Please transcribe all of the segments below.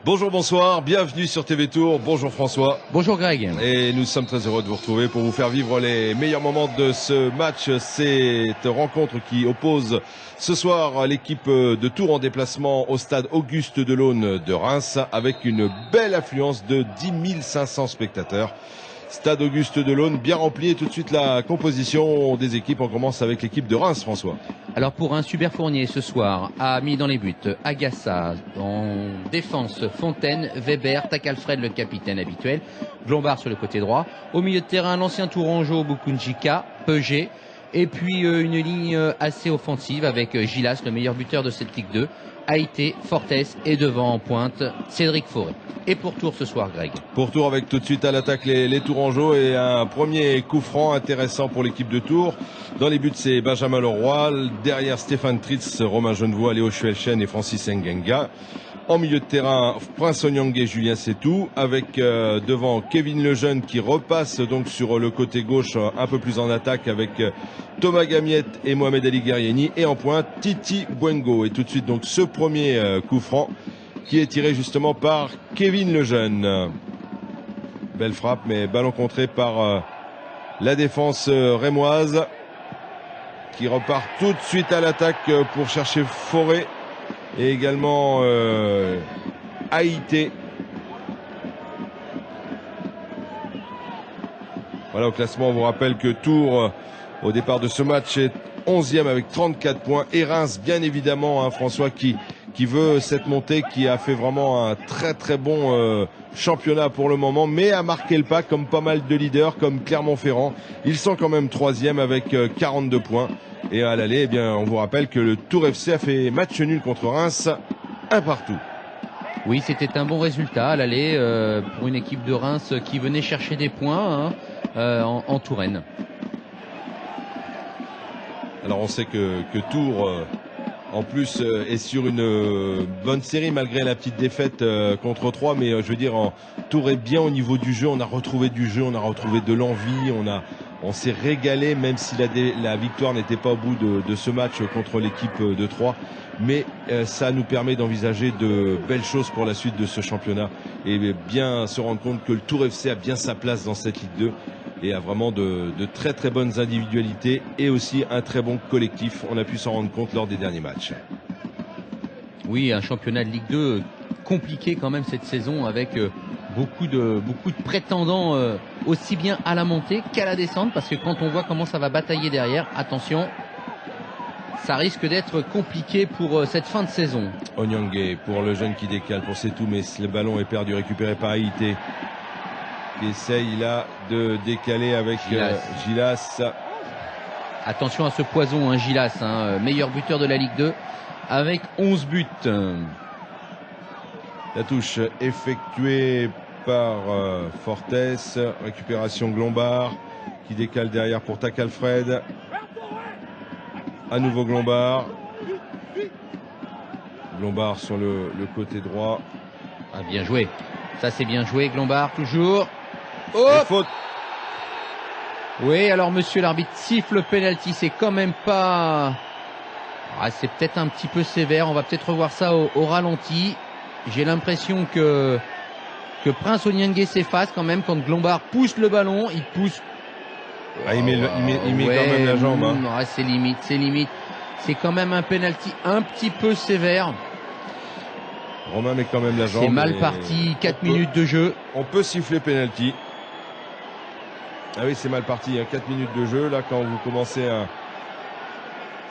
Bonjour, bonsoir, bienvenue sur TV Tour. Bonjour François. Bonjour Greg. Et nous sommes très heureux de vous retrouver pour vous faire vivre les meilleurs moments de ce match. Cette rencontre qui oppose ce soir l'équipe de Tours en déplacement au stade Auguste Delaune de Reims avec une belle affluence de 10 500 spectateurs. Stade Auguste Delaune bien rempli et tout de suite la composition des équipes. On commence avec l'équipe de Reims, François. Alors pour un Super Fournier ce soir, a mis dans les buts Agassa, en défense Fontaine, Weber, Takalfred le capitaine habituel, Glombard sur le côté droit. Au milieu de terrain, l'ancien Tourangeau, Bukunjika, Peugeot. Et puis une ligne assez offensive avec Gilas, le meilleur buteur de cette Ligue 2. Haïté, Fortes et devant en pointe Cédric Forêt. Et pour Tours ce soir, Greg. Pour Tours avec tout de suite à l'attaque les Tourangeaux et un premier coup franc intéressant pour l'équipe de Tours. Dans les buts c'est Benjamin Leroy, derrière Stéphane Tritz, Romain Genevoix, Léo Schwelchen et Francis Ngenga. En milieu de terrain, Prince Onyang et Julien Setou, avec devant Kevin Lejeune qui repasse donc sur le côté gauche un peu plus en attaque avec Thomas Gamiette et Mohamed Ali Guerrieni, et en pointe Titi Bwengo. Et tout de suite donc ce premier coup franc qui est tiré justement par Kevin Lejeune. Belle frappe mais ballon contré par la défense rémoise qui repart tout de suite à l'attaque pour chercher Forêt. Et également Haïté. Voilà, au classement, on vous rappelle que Tours, au départ de ce match, est 11e avec 34 points. Et Reims, bien évidemment, hein, François, qui veut cette montée, qui a fait vraiment un très bon championnat pour le moment, mais a marqué le pas comme pas mal de leaders, comme Clermont-Ferrand. Ils sont quand même 3e avec 42 points. Et à l'aller, eh bien, on vous rappelle que le Tours FC a fait match nul contre Reims, 1-1. Oui, c'était un bon résultat à l'aller pour une équipe de Reims qui venait chercher des points en Touraine. Alors on sait que Tours, en plus, est sur une bonne série malgré la petite défaite contre Troyes. Mais je veux dire, Tours est bien au niveau du jeu. On a retrouvé du jeu, on a retrouvé de l'envie, on s'est régalé, même si la victoire n'était pas au bout de ce match contre l'équipe de Troyes. Mais ça nous permet d'envisager de belles choses pour la suite de ce championnat et bien se rendre compte que le Tours FC a bien sa place dans cette Ligue 2 et a vraiment de très bonnes individualités et aussi un très bon collectif. On a pu s'en rendre compte lors des derniers matchs. Oui, un championnat de Ligue 2 compliqué quand même cette saison avec beaucoup de prétendants aussi bien à la montée qu'à la descente, parce que quand on voit comment ça va batailler derrière, attention, ça risque d'être compliqué pour cette fin de saison. Onyangé pour le jeune qui décale pour Setou, mais le ballon est perdu, récupéré par Haïté qui essaye là de décaler avec Gilas. Attention à ce poison, hein, Gilas, meilleur buteur de la Ligue 2 avec 11 buts. La touche effectuée par Fortes, récupération Glombard qui décale derrière pour Takalfred. À nouveau Glombard sur le côté droit. Ah, bien joué, ça c'est bien joué, Glombard toujours. Oh, faute. Oui, alors monsieur l'arbitre siffle le penalty, c'est quand même pas... c'est peut-être un petit peu sévère, on va peut-être revoir ça au ralenti. J'ai l'impression que Prince Onyangé s'efface quand même quand Glombard pousse le ballon, il pousse. Il met quand même la jambe. C'est limite. C'est quand même un penalty un petit peu sévère. Romain met quand même la jambe. C'est mal parti, 4 minutes de jeu. On peut siffler penalty. Ah oui, c'est mal parti, 4 minutes de jeu. Là, quand vous commencez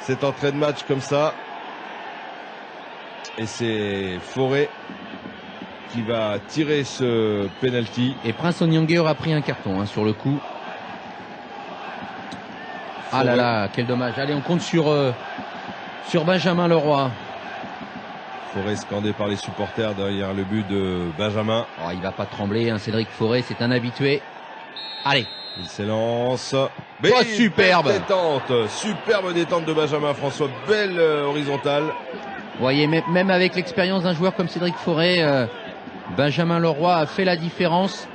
cette entrée de match comme ça. Et c'est Forêt qui va tirer ce penalty. Et Prince Onyangé aura pris un carton sur le coup. Ah là là, quel dommage. Allez, on compte sur Benjamin Leroy. Forêt scandé par les supporters derrière le but de Benjamin. Oh, il va pas trembler, Cédric Forêt, c'est un habitué. Allez. Il s'élance. Superbe détente. Superbe détente de Benjamin François. Belle horizontale. Vous voyez, même avec l'expérience d'un joueur comme Cédric Forêt, Benjamin Leroy a fait la différence.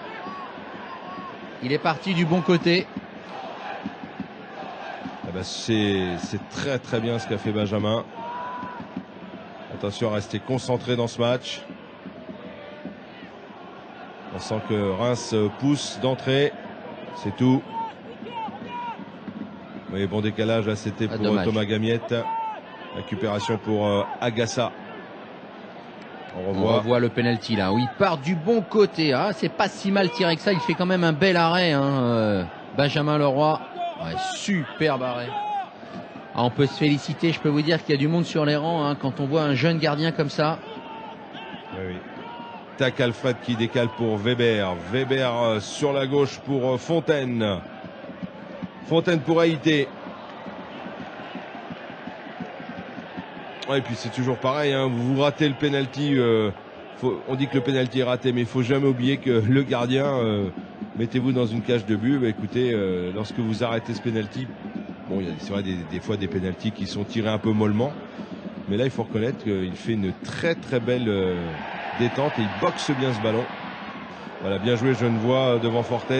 Il est parti du bon côté. Ah bah c'est très très bien ce qu'a fait Benjamin. Attention à rester concentré dans ce match. On sent que Reims pousse d'entrée. C'est tout. Oui, bon décalage là, c'était pour Thomas Gamiette. Récupération pour Agassa. On revoit le penalty là, où il part du bon côté. Ah, c'est pas si mal tiré que ça. Il fait quand même un bel arrêt, hein, Benjamin Leroy. Ouais, superbe arrêt. Ah, on peut se féliciter. Je peux vous dire qu'il y a du monde sur les rangs, hein, quand on voit un jeune gardien comme ça. Oui, oui. Tac Alfred qui décale pour Weber. Weber sur la gauche pour Fontaine. Fontaine pour Haïté. Ouais, et puis c'est toujours pareil, hein, vous ratez le penalty. On dit que le penalty est raté, mais il faut jamais oublier que le gardien, mettez-vous dans une cage de but. Bah, écoutez, lorsque vous arrêtez ce penalty, bon, c'est vrai des fois des penaltys qui sont tirés un peu mollement, mais là il faut reconnaître qu'il fait une très très belle détente et il boxe bien ce ballon. Voilà, bien joué Genevois devant Fortes.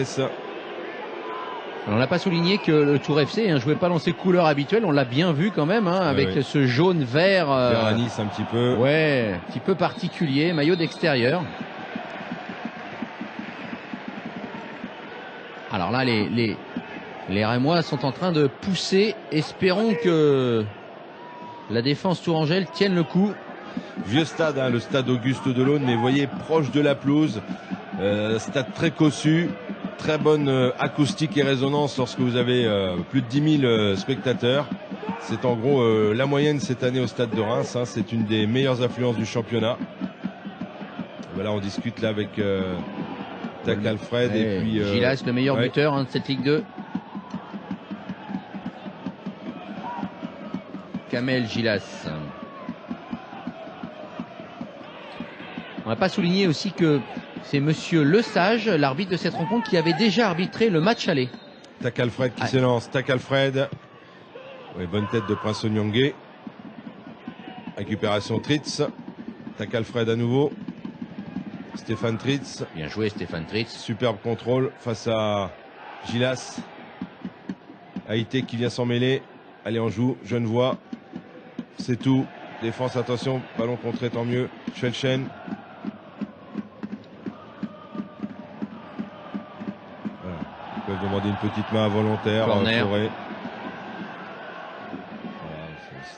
On n'a pas souligné que le Tour FC ne jouait pas dans ses couleurs habituelles. On l'a bien vu quand même, hein, avec ce jaune vert. Vert à Nice un petit peu. Ouais, un petit peu particulier. Maillot d'extérieur. Alors là, les Rémois sont en train de pousser. Espérons que la défense tourangelle tienne le coup. Vieux stade, hein, le stade Auguste Delaune, mais vous voyez, proche de la pelouse. Stade très cossu. Très bonne acoustique et résonance lorsque vous avez plus de 10 000 spectateurs. C'est en gros la moyenne cette année au stade de Reims, hein. C'est une des meilleures affluences du championnat. Voilà, on discute là avec Tac Alfred et puis Gilas, le meilleur buteur, hein, de cette Ligue 2. Kamel Gilas. On n'a pas souligné aussi que c'est monsieur Lesage, l'arbitre de cette rencontre, qui avait déjà arbitré le match aller. Tac Alfred qui s'élance. Tac Alfred. Oui, bonne tête de Prince Onyangé. Récupération Tritz. Tac Alfred à nouveau. Stéphane Tritz. Bien joué Stéphane Tritz. Superbe contrôle face à Gilas. Haïté qui vient s'en mêler. Allez, on joue. Genevois. C'est tout. Défense, attention. Ballon contré, tant mieux. Schwelchen. Ils peuvent demander une petite main involontaire. Corner. Voilà,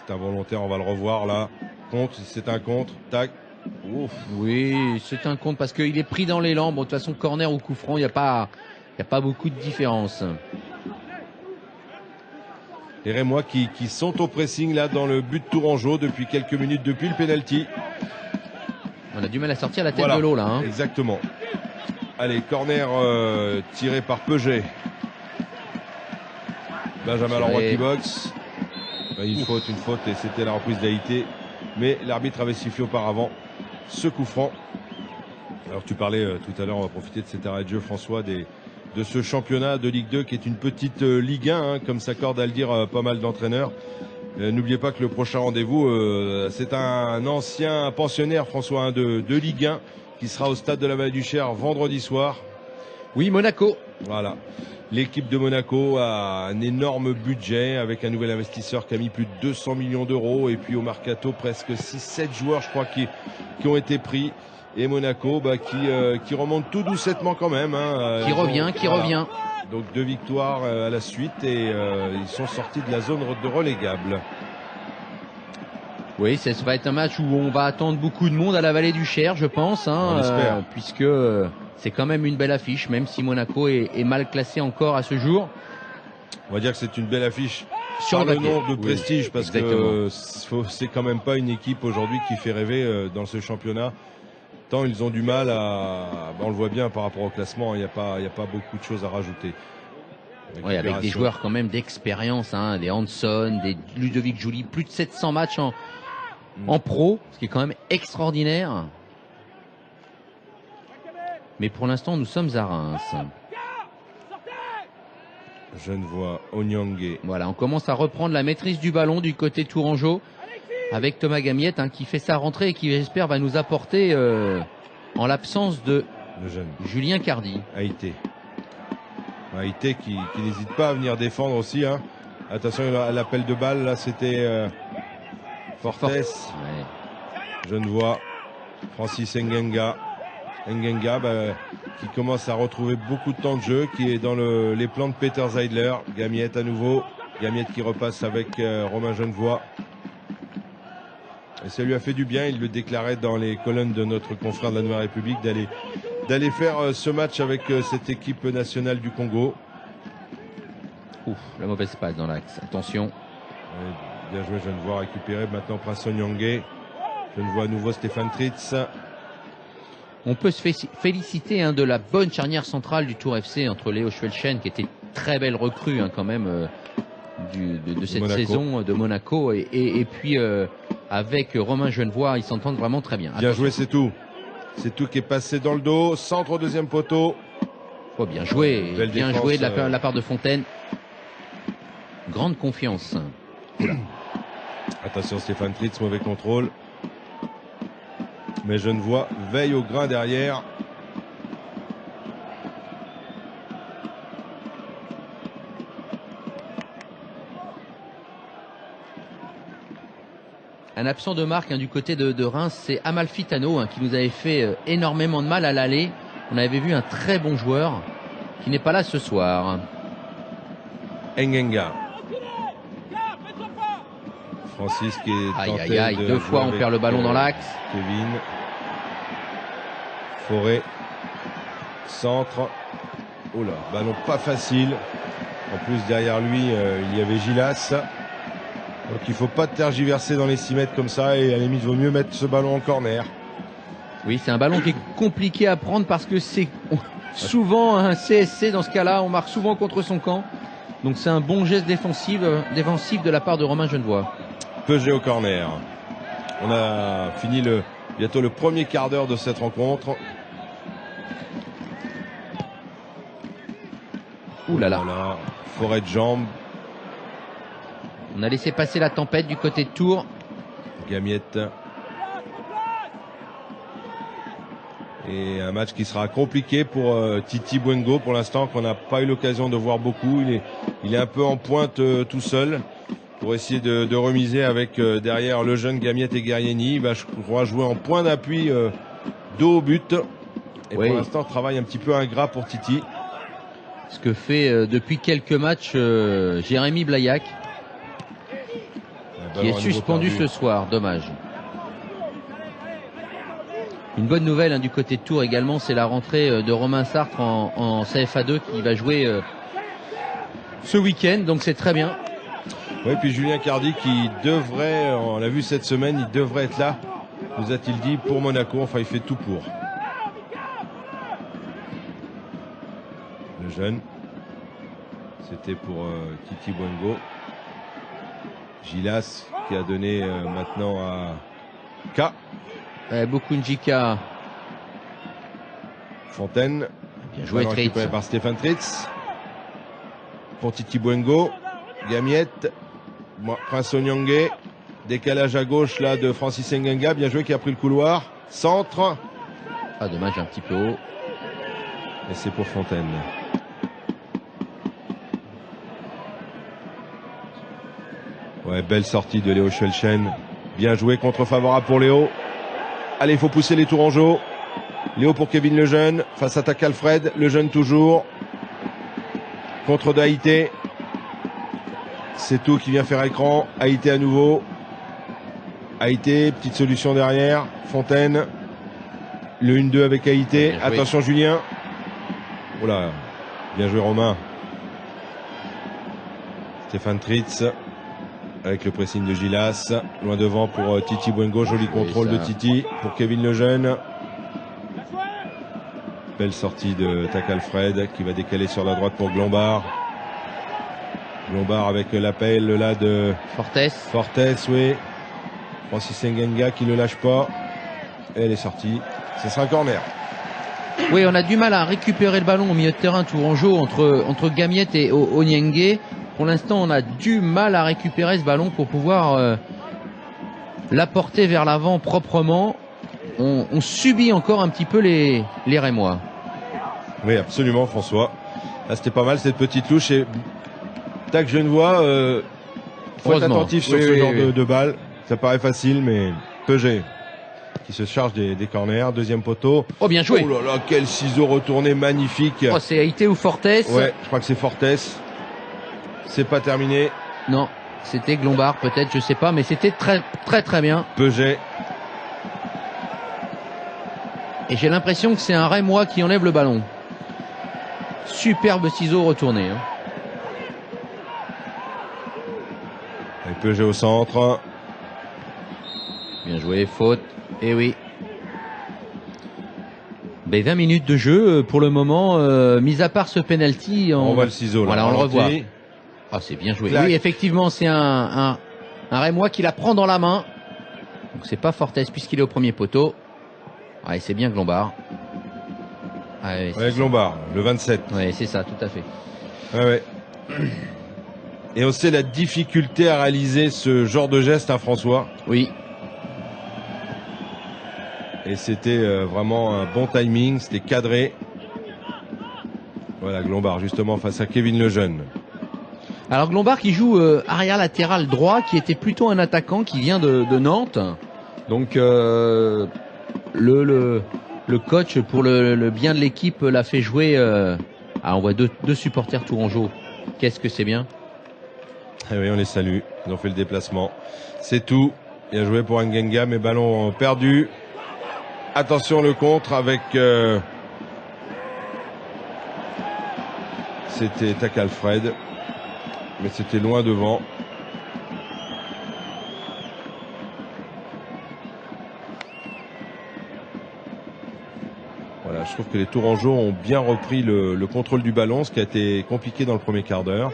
c'est involontaire, on va le revoir là. Contre, c'est un contre. Tac. Ouf. Oui, c'est un contre parce qu'il est pris dans l'élan. Bon, de toute façon, corner ou coup franc, il n'y a pas beaucoup de différence. Les Rémois qui sont au pressing là dans le but Tourangeau depuis quelques minutes, depuis le penalty. On a du mal à sortir la tête de l'eau là, hein. Exactement. Allez, corner tiré par Peuget. Benjamin Leroy qui boxe. Une faute et c'était la reprise d'Haïté. Mais l'arbitre avait sifflé auparavant ce coup franc. Alors tu parlais tout à l'heure, on va profiter de cet arrêt de jeu, François, de ce championnat de Ligue 2 qui est une petite Ligue 1, hein, comme s'accorde à le dire pas mal d'entraîneurs. N'oubliez pas que le prochain rendez-vous, c'est un ancien pensionnaire, François, hein, de Ligue 1, qui sera au stade de la Vallée du Cher vendredi soir. Oui, Monaco. Voilà. L'équipe de Monaco a un énorme budget avec un nouvel investisseur qui a mis plus de 200 millions d'euros. Et puis au Mercato, presque 6-7 joueurs, je crois, qui ont été pris. Et Monaco qui remonte tout doucettement quand même. Hein. Qui revient. Donc 2 victoires à la suite et ils sont sortis de la zone de relégable. Oui, ça va être un match où on va attendre beaucoup de monde à la Vallée du Cher, je pense. Hein, on espère. Puisque c'est quand même une belle affiche, même si Monaco est mal classé encore à ce jour. On va dire que c'est une belle affiche sur le nom de prestige, oui, parce exactement. que c'est quand même pas une équipe aujourd'hui qui fait rêver dans ce championnat. Tant ils ont du mal on le voit bien par rapport au classement, il n'y a pas beaucoup de choses à rajouter. Oui, avec des joueurs quand même d'expérience, hein, des Hanson, des Ludovic Jouli, plus de 700 matchs en pro, ce qui est quand même extraordinaire. Mais pour l'instant, nous sommes à Reims. Genevois, Onyangé. Voilà, on commence à reprendre la maîtrise du ballon du côté Tourangeau. avec Thomas Gamiette hein, qui fait sa rentrée et qui j'espère va nous apporter en l'absence de le jeune Julien Cardi. Haïté. Haïté qui n'hésite pas à venir défendre aussi. Hein. Attention à l'appel de balle, là c'était Fortes. Ouais. Genevois, Francis Ngenga. Ngenga qui commence à retrouver beaucoup de temps de jeu, qui est dans les plans de Peter Zeidler. Gamiette à nouveau. Gamiette qui repasse avec Romain Genevois. Et ça lui a fait du bien, il le déclarait dans les colonnes de notre confrère de la Nouvelle République, d'aller faire ce match avec cette équipe nationale du Congo. Ouf, la mauvaise passe dans l'axe. Attention. Ouais, bien joué Genevois, récupéré maintenant Prince Onyangé. Genevois à nouveau Stéphane Tritz. On peut se féliciter hein, de la bonne charnière centrale du Tour FC entre Léo Schwelchen, qui était très belle recrue hein, quand même de cette saison de Monaco, et puis avec Romain Genevois, ils s'entendent vraiment très bien. Bien joué, c'est tout. C'est tout qui est passé dans le dos. Centre au deuxième poteau. Oh, bien joué, bien joué de la part de Fontaine. Grande confiance. Attention Stéphane Tritz, mauvais contrôle. Mais Genevois veille au grain derrière. Un absent de marque hein, du côté de Reims, c'est Amalfitano hein, qui nous avait fait énormément de mal à l'aller. On avait vu un très bon joueur qui n'est pas là ce soir. Ngenga. Francis qui est tenté de deux fois on perd le ballon dans l'axe. Kevin. Forêt. Centre. Oh là, ballon pas facile. En plus derrière lui, il y avait Gilas. Donc il ne faut pas tergiverser dans les 6 mètres comme ça, et à la limite il vaut mieux mettre ce ballon en corner. Oui, c'est un ballon qui est compliqué à prendre parce que c'est souvent un CSC dans ce cas-là, on marque souvent contre son camp. Donc c'est un bon geste défensif de la part de Romain Genevois. Peugeot au corner. On a fini bientôt le premier quart d'heure de cette rencontre. Ouh là là. Voilà, forêt de jambes. On a laissé passer la tempête du côté de Tours. Gamiette. Et un match qui sera compliqué pour Titi Bwengo pour l'instant, qu'on n'a pas eu l'occasion de voir beaucoup. Il est un peu en pointe tout seul pour essayer de remiser avec derrière le jeune Gamiette et Guerrieni. Il va, je crois, jouer en point d'appui dos au but. Et oui, pour l'instant, travail un petit peu ingrat pour Titi. Ce que fait depuis quelques matchs Jérémy Blaillac, qui est suspendu ce soir, dommage. Une bonne nouvelle hein, du côté de Tours également, c'est la rentrée de Romain Sartre en CFA2 qui va jouer ce week-end, donc c'est très bien. Oui, puis Julien Cardi qui devrait, on l'a vu cette semaine, il devrait être là, nous a-t-il dit, pour Monaco. Enfin, il fait tout pour. Le jeune, c'était pour Titi Bwengo. Gilas qui a donné maintenant à K. Beaucoup Njika. Fontaine. Bien joué Tritz. Récupéré par Stéphane Tritz. Pour Titi Bwengo. Gamiette. Prince Onyangé. Décalage à gauche là de Francis Ngenga. Bien joué, qui a pris le couloir. Centre. Ah, dommage, un petit peu haut. Et c'est pour Fontaine. Ouais, belle sortie de Léo Schwelchen. Bien joué, contre favorable pour Léo. Allez, il faut pousser les Tourangeaux. Léo pour Kevin Lejeune. Face à Takalfred. Lejeune toujours. Contre de Haïté. C'est tout qui vient faire écran. Haïté à nouveau. Haïté, petite solution derrière. Fontaine. Le 1-2 avec Haïté. Attention Julien. Oh là. Bien joué Romain. Stéphane Tritz. Avec le pressing de Gilas. Loin devant pour Titi Bwengo. Joli contrôle de Titi pour Kevin Lejeune. Belle sortie de Takalfred qui va décaler sur la droite pour Glombard. Glombard avec l'appel là de Fortes, oui. Francis Ngenga qui ne le lâche pas. Et elle est sortie. Ce sera un corner. Oui, on a du mal à récupérer le ballon au milieu de terrain tourangeau entre Gamiette et Onyangé. Pour l'instant, on a du mal à récupérer ce ballon pour pouvoir la porter vers l'avant proprement. On subit encore un petit peu les Rémois. Oui, absolument, François. Là, c'était pas mal cette petite louche. Et tac, Genevois, faut être attentif sur ce genre de balle. Ça paraît facile, mais Peugeot qui se charge des corners. Deuxième poteau. Oh, bien joué. Oh là là, quel ciseau retourné magnifique. Oh, c'est Haïté ou Fortes? Ouais, je crois que c'est Fortes. C'est pas terminé. Non, c'était Glombard peut-être, je sais pas, mais c'était très très très bien. Peugeot. Et j'ai l'impression que c'est un Rémois qui enlève le ballon. Superbe ciseau retourné. Hein. Et Peugeot au centre. Bien joué, faute. Et oui. Ben 20 minutes de jeu pour le moment, mis à part ce penalty. On voit le ciseau là. Voilà, on le revoit. Ah, c'est bien joué. Clac. Oui, effectivement, c'est un Rémois qui la prend dans la main. Donc c'est pas Fortes puisqu'il est au premier poteau. Ah, et c'est bien Glombard. Ah, ouais, Glombard, le 27. Oui, c'est ça, tout à fait. Ouais. Et on sait la difficulté à réaliser ce genre de geste, hein, François. Oui. Et c'était vraiment un bon timing, c'était cadré. Voilà, Glombard, justement, face à Kevin Lejeune. Alors Glombard qui joue arrière latéral droit, qui était plutôt un attaquant qui vient de Nantes. Donc le coach, pour le bien de l'équipe, l'a fait jouer. On voit deux supporters tourangeaux. Qu'est-ce que c'est bien. Eh oui, on les salue. Ils ont fait le déplacement. C'est tout. Bien joué pour Ngenga, mais ballon perdu. Attention le contre avec... c'était Tac Alfred. Mais c'était loin devant. Voilà, je trouve que les Tourangeaux ont bien repris le contrôle du ballon, ce qui a été compliqué dans le premier quart d'heure.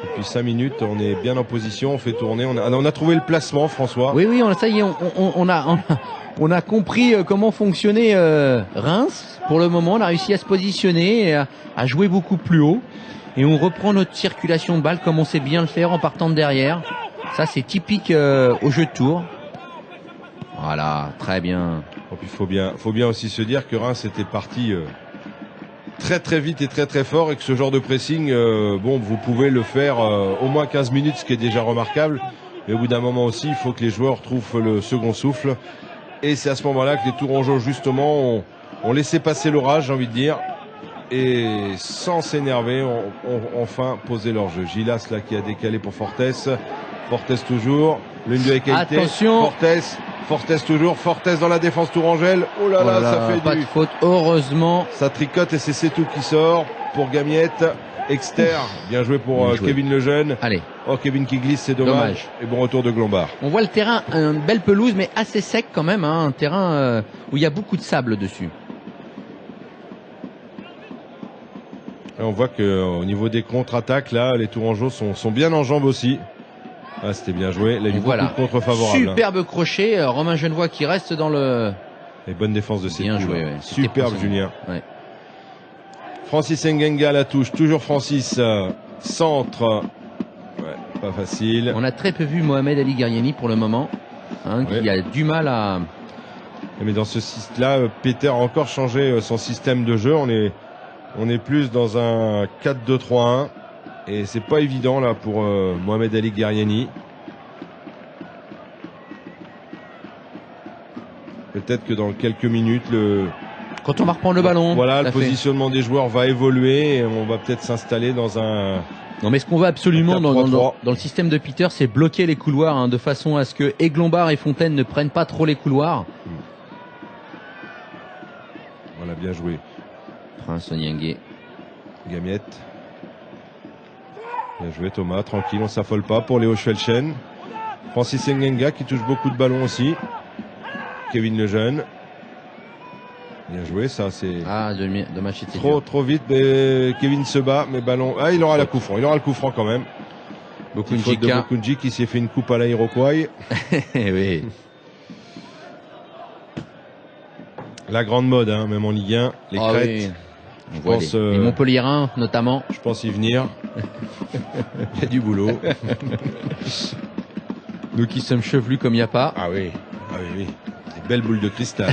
Depuis 5 minutes, on est bien en position, on fait tourner. On a trouvé le placement, François. Oui, ça y est, on a compris comment fonctionnait Reims. Pour le moment, on a réussi à se positionner, à jouer beaucoup plus haut. Et on reprend notre circulation de balle comme on sait bien le faire en partant de derrière. Ça, c'est typique au jeu de tour. Voilà, très bien. Et puis faut bien aussi se dire que Reims était parti très très vite et très très fort, et que ce genre de pressing, bon, vous pouvez le faire au moins 15 minutes, ce qui est déjà remarquable. Mais au bout d'un moment aussi, il faut que les joueurs trouvent le second souffle. Et c'est à ce moment-là que les Tourangeaux, justement, ont laissé passer l'orage, j'ai envie de dire. Et sans s'énerver, ont enfin posé leur jeu. Gilas là qui a décalé pour Fortes. Fortes toujours. L'une de égalité. Attention. Fortes toujours. Fortes dans la défense tourangelle. Oh là là, ça fait pas de faute, heureusement. Ça tricote et c'est Setou qui sort pour Gamiette. Exter, bien joué pour Kevin Lejeune. Allez. Oh, Kevin qui glisse, c'est dommage. Et bon retour de Glombard. On voit le terrain, une belle pelouse, mais assez sec quand même. Hein, un terrain où il y a beaucoup de sable dessus. Et on voit qu'au niveau des contre-attaques, là, les Tourangeaux sont bien en jambes aussi. Ah, c'était bien joué. Là, il y a eu beaucoup de contre favorables. Superbe crochet. Romain Genevois qui reste dans le... Et bonne défense de Setou. Bien joué, ouais. Superbe, Julien. Ouais. Francis Ngenga à la touche. Toujours Francis. Centre. Ouais, pas facile. On a très peu vu Mohamed Ali Guerrieni pour le moment. Hein, qui a du mal à... Mais dans ce système-là, Peter a encore changé son système de jeu. On est plus dans un 4-2-3-1. Et c'est pas évident là pour Mohamed Ali Guerrieni. Peut-être que dans quelques minutes, quand on va reprendre le ballon. Voilà, le positionnement des joueurs va évoluer et on va peut-être s'installer dans un... Non, mais ce qu'on veut absolument dans le système de Peter, c'est bloquer les couloirs, hein, de façon à ce que Glombard et Fontaine ne prennent pas trop les couloirs. Voilà, bien joué. Prince Onyenge. Gamiette. Bien joué Thomas, tranquille, on s'affole pas pour Léo Schwelchen. Francis Ngenga qui touche beaucoup de ballons aussi. Kevin Lejeune. Bien joué, ça c'est... Ah, dommage, c'était trop vite, mais Kevin se bat, mais ballon... Ah, il aura la coup franc, il aura le coup franc quand même. Bokunji qui s'est fait une coupe à l'Iroquois. Oui. La grande mode, hein, même en Ligue 1, les crêtes. Oui. Je pense, les Montpelliérains notamment. Je pense y venir. Il y a du boulot. Nous qui sommes chevelus comme il n'y a pas. Ah oui, oui. Des belles boules de cristal.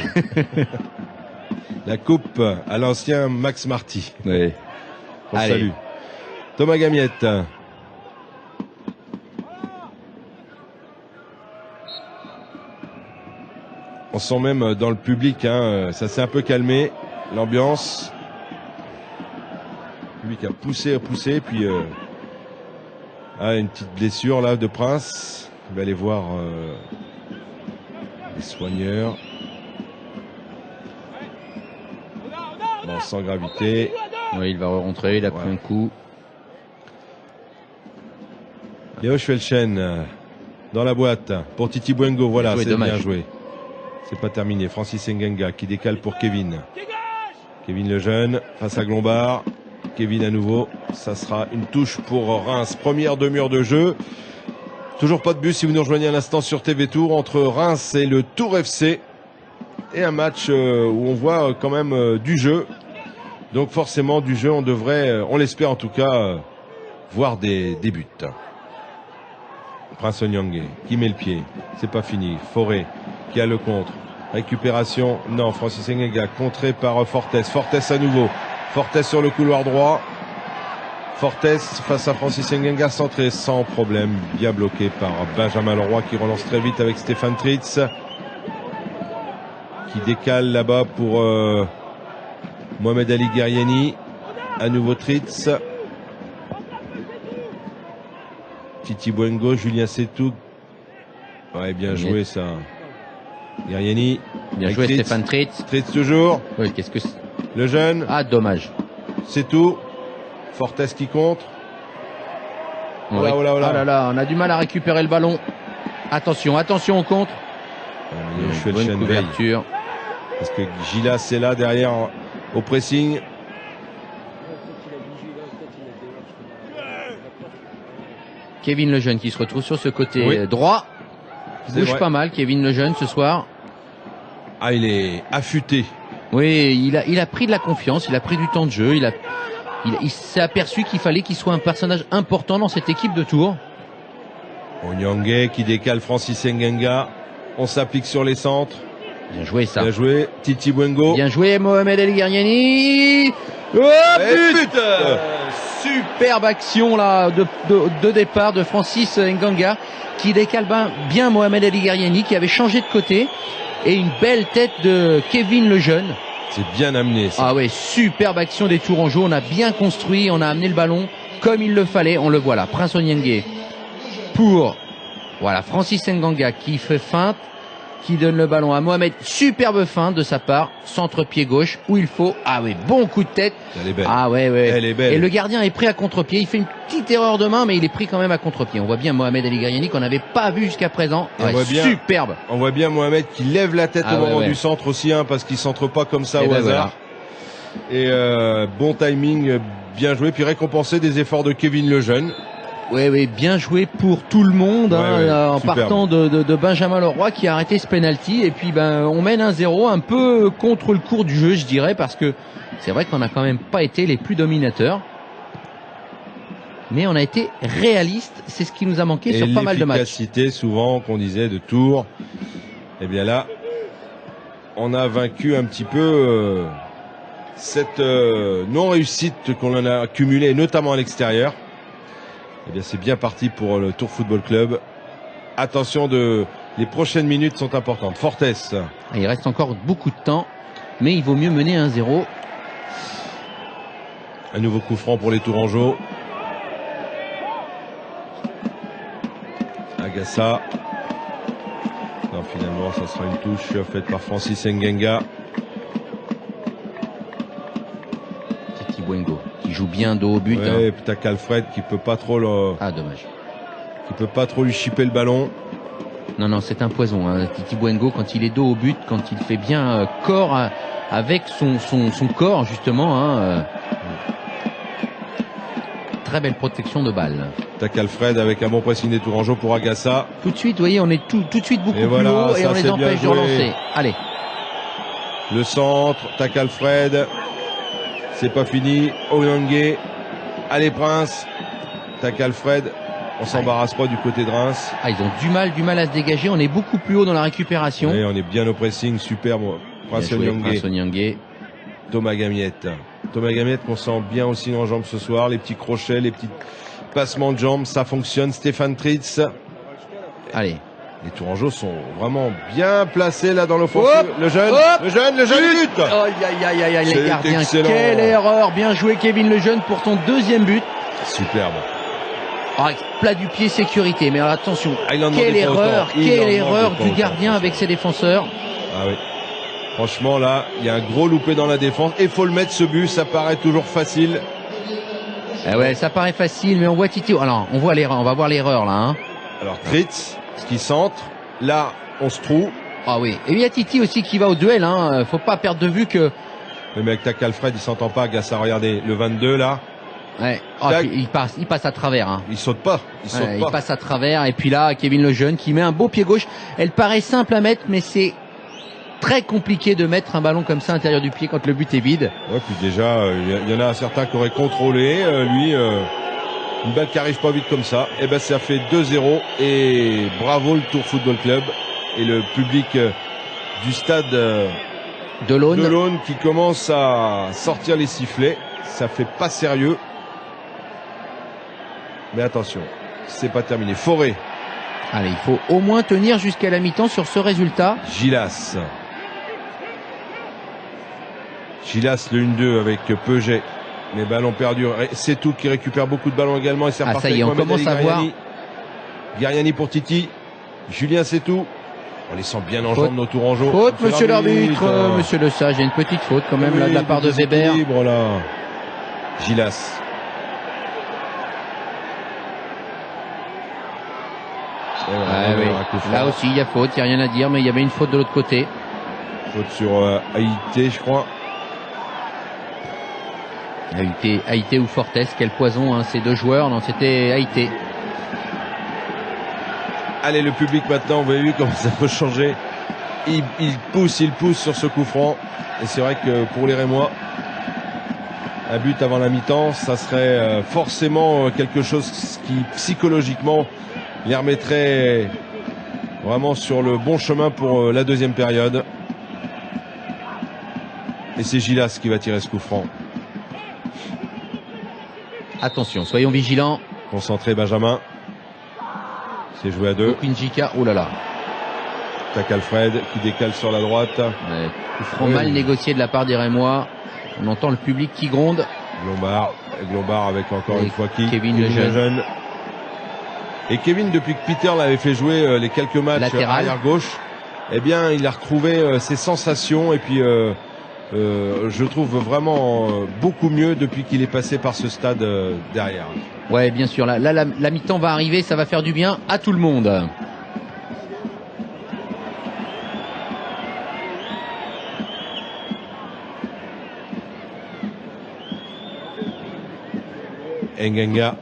La coupe à l'ancien Max Marty. Oui. On salue. Thomas Gamiette. On sent même dans le public, hein, ça s'est un peu calmé, l'ambiance. Le public a poussé, puis une petite blessure là de Prince. Il va aller voir les soigneurs. Bon, sans gravité. Oui, il va rentrer, il a pris un coup. Léo Schwelchen dans la boîte pour Titi Bouengo. Voilà, c'est bien joué. C'est pas terminé. Francis Ngannou qui décale pour Kevin. Kevin le jeune face à Glombard. Kevin à nouveau. Ça sera une touche pour Reims. Première demi-heure de jeu. Toujours pas de but si vous nous rejoignez à l'instant sur TV Tour entre Reims et le Tour FC. Et un match où on voit quand même du jeu. Donc forcément du jeu, on devrait, on l'espère en tout cas, voir des buts. Prince Onyangé qui met le pied. C'est pas fini. Forêt qui a le contre. Récupération. Non, Francis Ngannou contré par Fortes. Fortes à nouveau. Fortes sur le couloir droit. Fortes face à Francis Ngannou centré sans problème. Bien bloqué par Benjamin Leroy qui relance très vite avec Stéphane Tritz. Qui décale là-bas pour Mohamed Ali Guerriani. À nouveau Tritz. Titi Bouengo, Julien Setou. Ouais, bien joué ça. Guerriani. Bien joué Tritz. Stéphane Tritz. Tritz toujours. Oui, qu'est-ce que c'est? Le jeune. Ah, dommage. C'est tout. Fortes qui contre. Oh là là, on a du mal à récupérer le ballon. Attention, attention au contre. Bonne couverture. Parce que Gilas est là derrière au pressing. Kevin Lejeune qui se retrouve sur ce côté droit. Il bouge pas mal, Kevin Lejeune, ce soir. Ah, il est affûté. Oui, il a pris de la confiance, il a pris du temps de jeu, il s'est aperçu qu'il fallait qu'il soit un personnage important dans cette équipe de Tours. Onyangé qui décale Francis Ngannou. On s'applique sur les centres. Bien joué ça. Bien joué Titi Bouengo. Bien joué Mohamed El Guerriani. Oh, but superbe action là de départ de Francis Ngannou qui décale bien Mohamed El Guerriani qui avait changé de côté. Et une belle tête de Kevin Lejeune. C'est bien amené ça. Ah ouais, superbe action des Tourangeaux. On a bien construit, on a amené le ballon comme il le fallait. On le voit là, Prince Onyangé pour Francis Ngannou qui fait feinte, qui donne le ballon à Mohamed. Superbe feinte de sa part, centre-pied gauche où il faut. Ah oui, bon coup de tête. Elle est belle. Ah ouais. Elle est belle. Et le gardien est pris à contre-pied. Il fait une petite erreur de main, mais il est pris quand même à contre-pied. On voit bien Mohamed Ali Guerriani qu'on n'avait pas vu jusqu'à présent. Superbe. On voit bien Mohamed qui lève la tête au moment du centre aussi, parce qu'il centre pas comme ça au hasard. Voilà. Et bon timing, bien joué, puis récompensé des efforts de Kevin Lejeune. Oui, bien joué pour tout le monde, en partant de Benjamin Leroy qui a arrêté ce penalty. Et puis on mène 1-0 un peu contre le cours du jeu, je dirais, parce que c'est vrai qu'on n'a quand même pas été les plus dominateurs. Mais on a été réaliste, c'est ce qui nous a manqué sur pas mal de matchs. L'efficacité souvent qu'on disait de Tours. Et bien là, on a vaincu un petit peu cette non-réussite qu'on en a accumulée, notamment à l'extérieur. Eh bien, c'est bien parti pour le Tours Football Club. Attention, les prochaines minutes sont importantes. Fortes. Il reste encore beaucoup de temps, mais il vaut mieux mener 1-0. Un nouveau coup franc pour les Tourangeaux. Agassa. Non, finalement, ça sera une touche faite par Francis Ngannou. Titi Bouengo qui joue bien dos au but. Ouais, Ptak Alfred qui peut pas trop dommage. Qui peut pas trop lui chipper le ballon. Non, c'est un poison. Titi Bouengo, quand il est dos au but, quand il fait bien corps avec son corps, justement. Très belle protection de balle. Ptak Alfred avec un bon pressing des Tourangeaux pour Agassa. Tout de suite, vous voyez, on est tout de suite beaucoup plus haut et on les empêche de relancer. Allez. Le centre, Ptak Alfred. C'est pas fini. Onyangé. Allez Prince. Ptak Alfred. On s'embarrasse pas du côté de Reims. Ah, ils ont du mal à se dégager. On est beaucoup plus haut dans la récupération. Oui, on est bien au pressing, superbe. Prince Onyangé. Thomas Gamiette. Thomas Gamiette qu'on sent bien aussi en jambes ce soir. Les petits crochets, les petits passements de jambes, ça fonctionne. Stéphane Tritz. Allez. Les Tourangeaux sont vraiment bien placés là dans l'offensive. Le jeune but. Aïe, les gardiens. Excellent. Quelle erreur. Bien joué, Kevin Lejeune, pour ton deuxième but. Superbe. Ah, plat du pied, sécurité. Mais attention, quelle erreur du gardien avec ses défenseurs. Ah oui. Franchement, là, il y a un gros loupé dans la défense. Et faut le mettre, ce but. Ça paraît toujours facile. Eh ouais, ça paraît facile, mais on voit Titi. Alors, on voit l'erreur. On va voir l'erreur, là. Hein. Alors, Tritz, ce qui centre. Là, on se trouve. Ah oui. Et il y a Titi aussi qui va au duel. Hein. Faut pas perdre de vue que... Le mec Takalfred, il s'entend pas. Gassa, regardez. Le 22, là. Ouais. Oh, il passe à travers. Hein. Il saute pas. Il passe à travers. Et puis là, Kevin Lejeune qui met un beau pied gauche. Elle paraît simple à mettre, mais c'est très compliqué de mettre un ballon comme ça à l'intérieur du pied quand le but est vide. Ouais, puis déjà, il y en a certains qui auraient contrôlé. Lui, une balle qui arrive pas vite comme ça. Et ben, ça fait 2-0. Et bravo le Tours Football Club et le public du stade de l'Aune qui commence à sortir les sifflets. Ça fait pas sérieux. Mais attention, c'est pas terminé. Forêt. Allez, il faut au moins tenir jusqu'à la mi-temps sur ce résultat. Gilas, le 1-2 avec Peuget. Les ballons perdus. C'est tout qui récupère beaucoup de ballons également. Et c'est ça y est, on commence à voir. Guerriani pour Titi. Julien Setou. On les sent bien en jambes, nos Tourangeaux. Faute, monsieur l'arbitre, monsieur Le Sage. Il y a une petite faute quand même là de la part de Weber. Libre, là. Gilas. Là aussi, il y a faute, il n'y a rien à dire, mais il y avait une faute de l'autre côté. Faute sur Haïté, je crois. Haïté ou Fortes, quel poison, hein, ces deux joueurs. Non, c'était Haïté. Allez, le public maintenant, vous avez vu comment ça peut changer. Il pousse sur ce coup franc. Et c'est vrai que pour les Rémois, un but avant la mi-temps, ça serait forcément quelque chose qui psychologiquement les remettrait vraiment sur le bon chemin pour la deuxième période. Et c'est Gilas qui va tirer ce coup franc. Attention, soyons vigilants. Concentré Benjamin. C'est joué à deux. Njika, oh là là. Takalfred qui décale sur la droite. Ouais, coup franc mal négocié de la part des Rémois. On entend le public qui gronde. Glombard avec encore une fois qui Kevin Lejeune. Et Kevin, depuis que Peter l'avait fait jouer les quelques matchs arrière gauche, eh bien, il a retrouvé ses sensations et puis je trouve vraiment beaucoup mieux depuis qu'il est passé par ce stade derrière. Ouais, bien sûr. Là, la mi-temps va arriver, ça va faire du bien à tout le monde. Ngenga.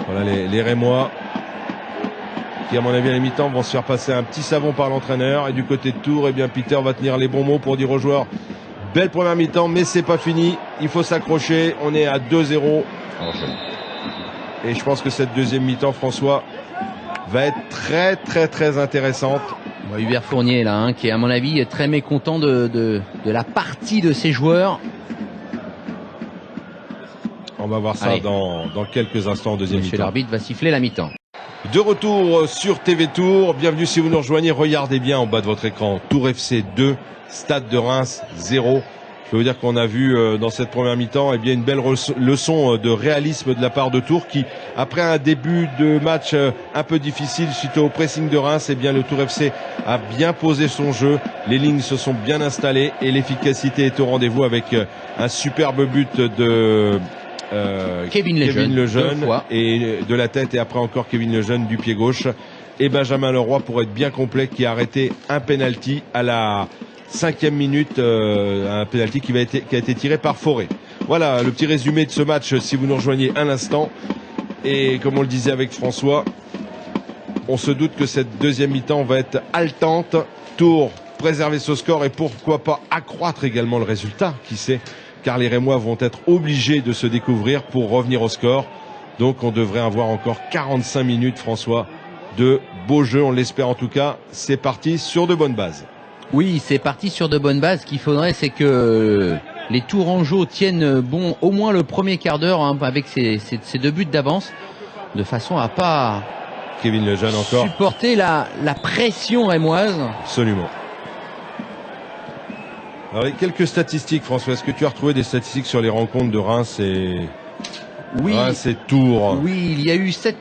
Voilà les Rémois qui, à mon avis, à la mi-temps vont se faire passer un petit savon par l'entraîneur. Et du côté de Tours, eh bien, Peter va tenir les bons mots pour dire aux joueurs: belle première mi-temps, mais c'est pas fini. Il faut s'accrocher. On est à 2-0. Et je pense que cette deuxième mi-temps, François, va être très, très, très intéressante. Hubert Fournier, là, hein, qui est, à mon avis, très mécontent de la partie de ses joueurs. On va voir ça dans quelques instants en deuxième mi-temps. Monsieur l'arbitre va siffler la mi-temps. De retour sur TV Tours. Bienvenue si vous nous rejoignez. Regardez bien en bas de votre écran. Tours FC 2, Stade de Reims 0. Je peux vous dire qu'on a vu dans cette première mi-temps une belle leçon de réalisme de la part de Tours qui, après un début de match un peu difficile suite au pressing de Reims, le Tours FC a bien posé son jeu. Les lignes se sont bien installées et l'efficacité est au rendez-vous avec un superbe but de Kevin Lejeune et de la tête, et après encore Kevin Lejeune du pied gauche, et Benjamin Leroy, pour être bien complet, qui a arrêté un penalty à la 5e minute, un penalty qui a été tiré par Forêt. Voilà le petit résumé de ce match si vous nous rejoignez un instant. Et comme on le disait avec François, on se doute que cette deuxième mi-temps va être haletante. Tours préserver ce score et pourquoi pas accroître également le résultat, qui sait, car les Rémois vont être obligés de se découvrir pour revenir au score. Donc on devrait avoir encore 45 minutes, François, de beaux jeux, on l'espère en tout cas. C'est parti sur de bonnes bases. Oui, c'est parti sur de bonnes bases. Ce qu'il faudrait, c'est que les Tourangeaux tiennent bon au moins le premier quart d'heure hein, avec ces 2 buts d'avance, de façon à pas Kevin Lejeune encore supporter la pression rémoise. Absolument. Alors les quelques statistiques, François, est-ce que tu as retrouvé des statistiques sur les rencontres de Reims et Tours? Oui, il y a eu 7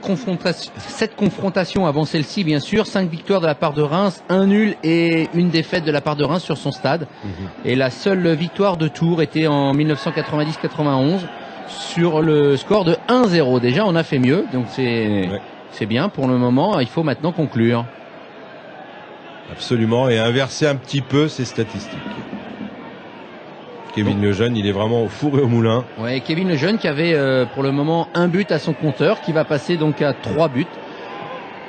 confrontations avant celle-ci, bien sûr. 5 victoires de la part de Reims, 1 nul et 1 défaite de la part de Reims sur son stade. Et la seule victoire de Tours était en 1990-91 sur le score de 1-0. Déjà, on a fait mieux, donc c'est bien pour le moment. Il faut maintenant conclure. Absolument, et inverser un petit peu ces statistiques. Kevin Lejeune, il est vraiment au four et au moulin. Ouais, Kevin Lejeune qui avait pour le moment 1 but à son compteur, qui va passer donc à 3 buts.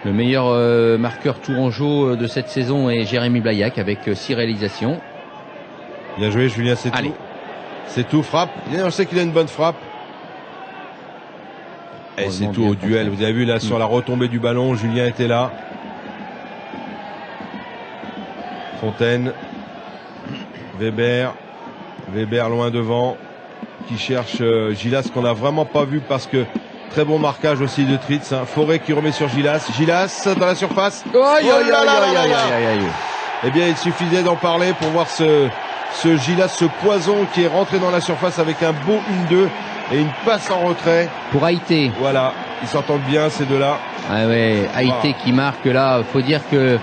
Le meilleur marqueur tourangeau de cette saison est Jérémy Blaillac avec 6 réalisations. Bien joué Julien, c'est tout. C'est tout, frappe. On sait qu'il a une bonne frappe. Et c'est tout au duel. Vous avez vu là sur la retombée du ballon, Julien était là. Fontaine. Weber loin devant, qui cherche Gilas, qu'on n'a vraiment pas vu parce que très bon marquage aussi de Tritz. Hein. Forêt qui remet sur Gilas dans la surface. Eh bien, il suffisait d'en parler pour voir ce Gilas, ce poison qui est rentré dans la surface avec un beau 1-2 et une passe en retrait. Pour Haïté. Voilà, ils s'entendent bien ces deux-là. Ah ouais, Haïté qui marque là, faut dire que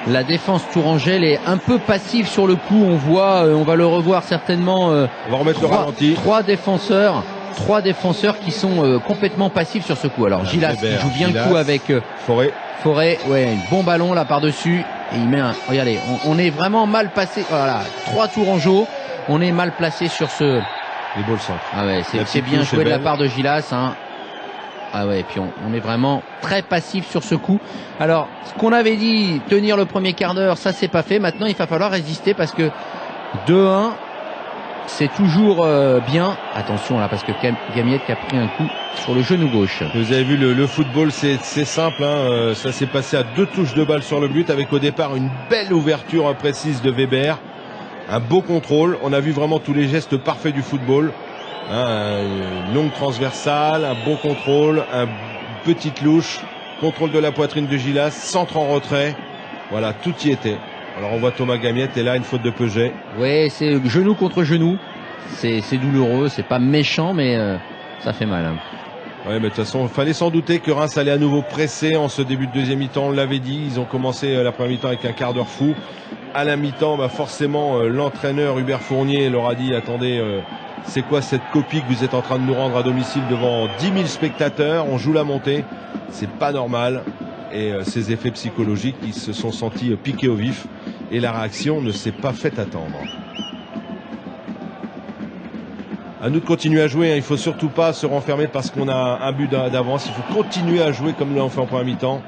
la défense tourangelle est un peu passive sur le coup. On voit, on va le revoir certainement. On va remettre le ralenti. 3 défenseurs qui sont complètement passifs sur ce coup. Alors Gilas qui joue bien le coup avec Forêt, ouais, bon ballon là par-dessus. Et il met un. Regardez, on est vraiment mal passé. Voilà, 3 Tourangeaux. On est mal placé sur ce. Les beaux centres. Ah ouais, c'est bien joué de la part de Gilas. Hein. Ah ouais, et puis on est vraiment très passif sur ce coup. Alors, ce qu'on avait dit, tenir le premier quart d'heure, ça c'est pas fait. Maintenant, il va falloir résister parce que 2-1, c'est toujours bien. Attention là, parce que Gamiette qui a pris un coup sur le genou gauche. Vous avez vu, le football, c'est simple. Hein, ça s'est passé à 2 touches de balle sur le but, avec au départ une belle ouverture précise de Weber. Un beau contrôle. On a vu vraiment tous les gestes parfaits du football. Une longue transversale, un bon contrôle, une petite louche, contrôle de la poitrine de Gilas, centre en retrait. Voilà, tout y était. Alors on voit Thomas Gamiette et là une faute de Peuget. Oui, c'est genou contre genou. C'est douloureux, c'est pas méchant, mais ça fait mal. Hein. Oui, mais de toute façon, il fallait s'en douter que Reims allait à nouveau presser en ce début de deuxième mi-temps. On l'avait dit, ils ont commencé la première mi-temps avec un quart d'heure fou. À la mi-temps, forcément, l'entraîneur Hubert Fournier leur a dit, attendez, c'est quoi cette copie que vous êtes en train de nous rendre à domicile devant 10 000 spectateurs? On joue la montée, c'est pas normal. Et ces effets psychologiques, ils se sont sentis piqués au vif. Et la réaction ne s'est pas fait attendre. À nous de continuer à jouer, hein. Il faut surtout pas se renfermer parce qu'on a un but d'avance. Il faut continuer à jouer comme l'on fait en première mi-temps.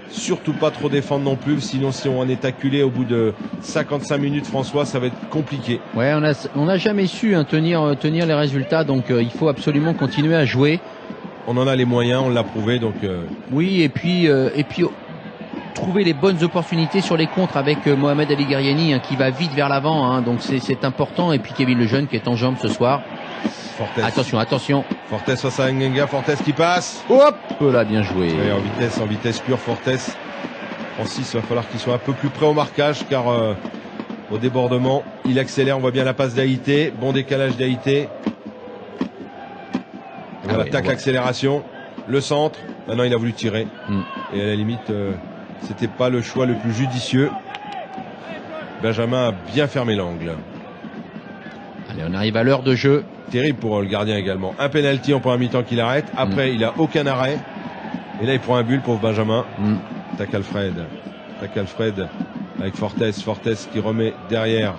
Surtout pas trop défendre non plus, sinon si on en est acculé au bout de 55 minutes, François, ça va être compliqué. Ouais, on n'a jamais su tenir les résultats, donc il faut absolument continuer à jouer. On en a les moyens, on l'a prouvé, donc. Oui, et puis trouver les bonnes opportunités sur les contres avec Mohamed Ali Gariani hein, qui va vite vers l'avant, hein, donc c'est important. Et puis Kevin Lejeune qui est en jambes ce soir. Fortes. Attention. Fortes face à Ngenga, Fortes qui passe. Hop là, bien joué. Oui, en vitesse pure, Fortes. Francis, il va falloir qu'il soit un peu plus près au marquage car au débordement, il accélère. On voit bien la passe d'Haïté. Bon décalage d'Haïté. Voilà, tac, accélération. Le centre. Maintenant, il a voulu tirer. Et à la limite, c'était pas le choix le plus judicieux. Benjamin a bien fermé l'angle. Allez, on arrive à l'heure de jeu. Terrible pour le gardien également. Un penalty en première mi-temps qu'il arrête. Après, il a aucun arrêt. Et là, il prend un but, pauvre Benjamin. Tac Alfred avec Fortes qui remet derrière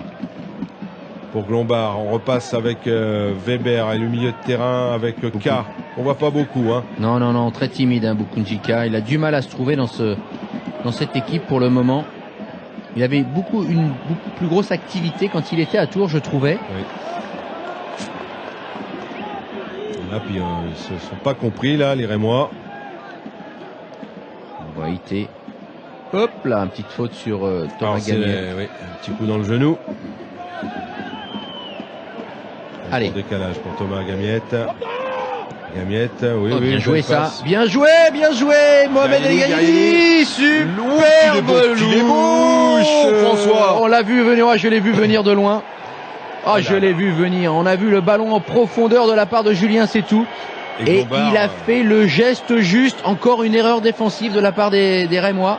pour Glombard. On repasse avec Weber et le milieu de terrain avec K. On voit pas beaucoup. Hein. Non, très timide, hein, Bukunjika. Il a du mal à se trouver dans cette équipe pour le moment. Il avait une beaucoup plus grosse activité quand il était à Tours, je trouvais. Oui. Là, puis ils se sont pas compris là, les Rémois. On va hiter. Hop là, une petite faute sur Thomas Gamiette. Oui, un petit coup dans le genou. Allez. Décalage pour Thomas Gamiette. Gamiette, oui, Oh, oui. bien joué ça. Passe. Bien joué, Mohamed El Ghaniani. Superbe louche. François. On l'a vu venir, je l'ai vu venir de loin. Ah, je l'ai vu venir. On a vu le ballon en profondeur de la part de Julien Sétou. Et il a fait le geste juste. Encore une erreur défensive de la part des Rémois.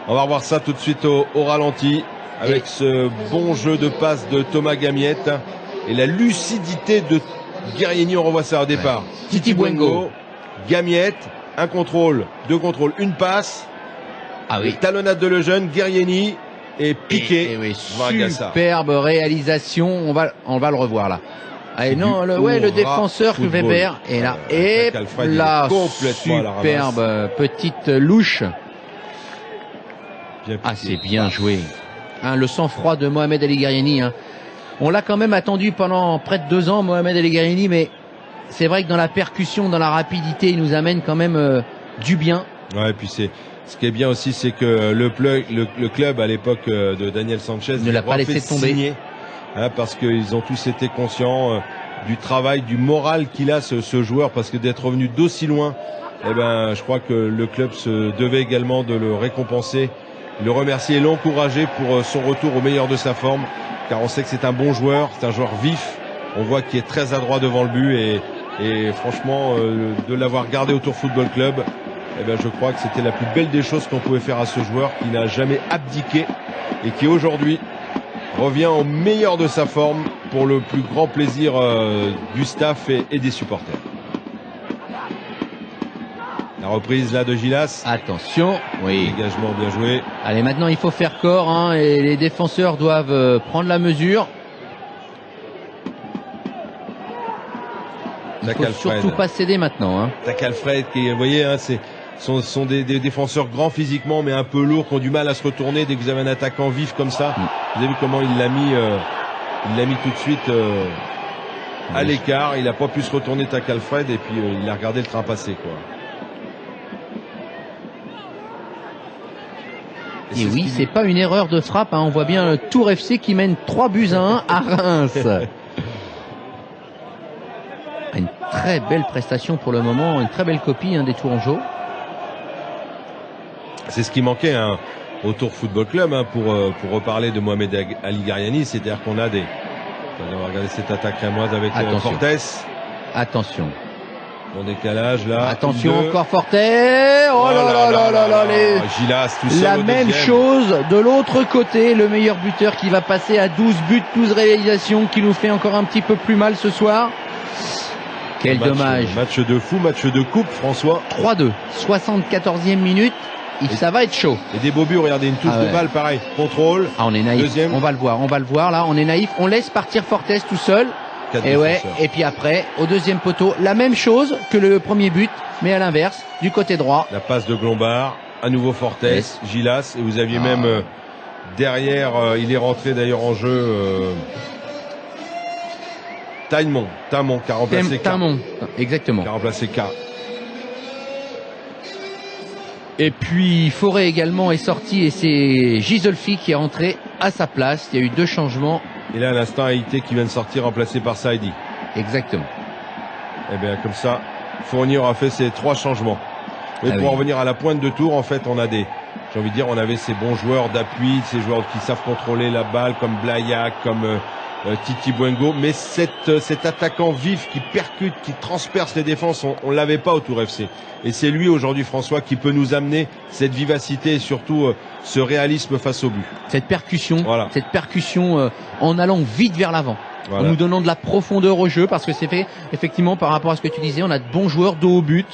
On va revoir ça tout de suite au ralenti. Avec ce bon jeu de passe de Thomas Gamiette. Et la lucidité de Guerrieni, on revoit ça au départ. Ouais. Titi Bwengo. Gamiette, un contrôle, deux contrôles, une passe. Ah oui. Talonnade de Lejeune, Guerrieni et Piqué. Et oui, superbe réalisation. On va le revoir là. Allez, non, le défenseur Weber est là. Et là, superbe petite louche. Ah, c'est bien joué. Hein, le sang-froid de Mohamed El Ghaniani. Hein. On l'a quand même attendu pendant près de 2 ans, Mohamed El Ghaniani, mais c'est vrai que dans la percussion, dans la rapidité, il nous amène quand même du bien. Ouais, et puis ce qui est bien aussi, c'est que le club à l'époque de Daniel Sanchez ne l'a pas laissé tomber. Signer, hein, parce qu'ils ont tous été conscients du travail, du moral qu'il a ce joueur, parce que d'être revenu d'aussi loin, eh ben, je crois que le club se devait également de le récompenser, le remercier et l'encourager pour son retour au meilleur de sa forme, car on sait que c'est un bon joueur, c'est un joueur vif, on voit qu'il est très adroit devant le but et franchement de l'avoir gardé au Tour Football Club, eh ben, je crois que c'était la plus belle des choses qu'on pouvait faire à ce joueur qui n'a jamais abdiqué et qui aujourd'hui revient au meilleur de sa forme pour le plus grand plaisir du staff et des supporters. La reprise là de Gilas. Attention, oui. Dégagement bien joué. Allez, maintenant il faut faire corps hein, et les défenseurs doivent prendre la mesure. Il faut surtout pas céder maintenant. Hein. Alfred, qui, vous voyez, hein, sont des défenseurs grands physiquement, mais un peu lourds, qui ont du mal à se retourner dès que vous avez un attaquant vif comme ça. Vous avez vu comment il l'a mis tout de suite à l'écart. Il n'a pas pu se retourner, Alfred, et puis il a regardé le train passer, quoi. Et oui, c'est pas une erreur de frappe. Hein. On voit bien le Tour FC qui mène 3-1 à Reims. Une très belle prestation pour le moment, une très belle copie hein, des Tourangeaux. C'est ce qui manquait hein, au Tour Football Club hein, pour reparler de Mohamed El Ghaniani, c'est-à-dire qu'on a des... On va regarder cette attaque rémoise avec Fortes. Attention. Bon décalage là. Attention encore Fortes. Oh là là. Gilas, tout seul la même chose de l'autre côté. Le meilleur buteur qui va passer à 12 buts, 12 réalisations, qui nous fait encore un petit peu plus mal ce soir. Quel dommage. Match de fou, match de coupe, François. 3-2, 74e minute. Ça va être chaud. Et des beaux buts, regardez, une touche de balle, pareil. Contrôle. Ah, on est naïf. Deuxième. On va le voir là. On est naïf. On laisse partir Fortes tout seul. Et puis après, au deuxième poteau, la même chose que le premier but, mais à l'inverse, du côté droit. La passe de Glombard, à nouveau Fortes, Gilas, et vous aviez même derrière, il est rentré d'ailleurs en jeu. Taimon qui a remplacé K. Taimon, exactement. Qui a remplacé K. Et puis Forêt également est sorti et c'est Gisolfi qui est rentré à sa place. Il y a eu 2 changements. Et là à l'instant Haïté qui vient de sortir remplacé par Saïdi. Exactement. Et bien comme ça, Fournier aura fait ses 3 changements. Mais pour en revenir à la pointe de tour, en fait on a j'ai envie de dire, on avait ces bons joueurs d'appui, ces joueurs qui savent contrôler la balle comme Blaillac, comme Titi Bwengo, mais cet attaquant vif qui percute, qui transperce les défenses, on l'avait pas au Tour FC. Et c'est lui aujourd'hui, François, qui peut nous amener cette vivacité et surtout ce réalisme face au but. Cette percussion en allant vite vers l'avant, en nous donnant de la profondeur au jeu, parce que c'est fait effectivement par rapport à ce que tu disais, on a de bons joueurs dos au but,